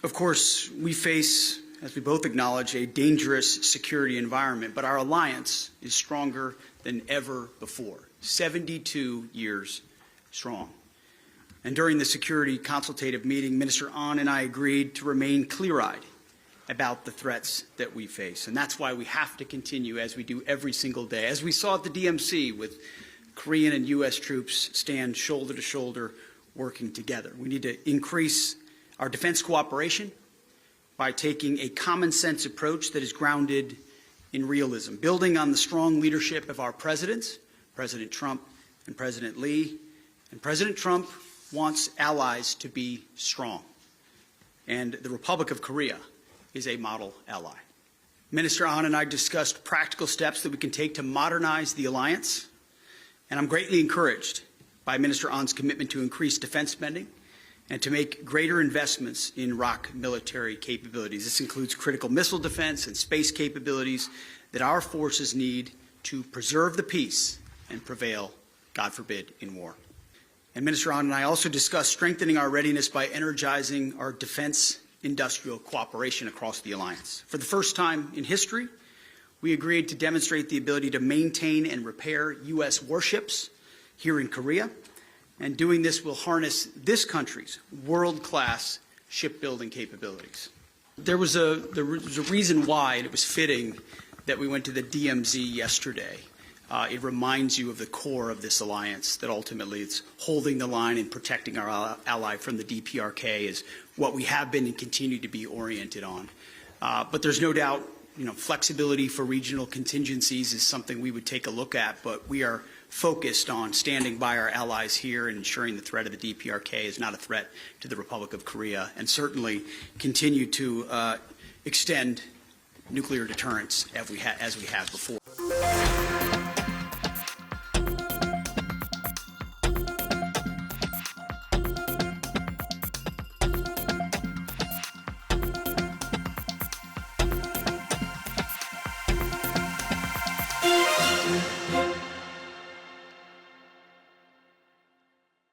Of course, we face, as we both acknowledge, a dangerous security environment, but our alliance is stronger than ever before, 72 years strong. And during the security consultative meeting, Minister An and I agreed to remain clear-eyed about the threats that we face. And that's why we have to continue, as we do every single day, as we saw at the DMZ with Korean and U.S. troops stand shoulder to shoulder working together. We need to increase our defense cooperation by taking a common sense approach that is grounded in realism, building on the strong leadership of our presidents, President Trump and President Lee. And President Trump wants allies to be strong. And the Republic of Korea is a model ally. Minister An and I discussed practical steps that we can take to modernize the alliance. And I'm greatly encouraged by Minister An's commitment to increase defense spending and to make greater investments in ROK military capabilities. This includes critical missile defense and space capabilities that our forces need to preserve the peace and prevail, God forbid, in war. And Minister An and I also discussed strengthening our readiness by energizing our defense industrial cooperation across the alliance. For the first time in history, we agreed to demonstrate the ability to maintain and repair U.S. warships here in Korea. And doing this will harness this country's world-class shipbuilding capabilities. There was a reason why, and it was fitting that we went to the DMZ yesterday. It reminds you of the core of this alliance, that ultimately it's holding the line and protecting our ally from the DPRK is what we have been and continue to be oriented on. But there's no doubt, flexibility for regional contingencies is something we would take a look at, but we are focused on standing by our allies here and ensuring the threat of the DPRK is not a threat to the Republic of Korea, and certainly continue to extend nuclear deterrence as we have before.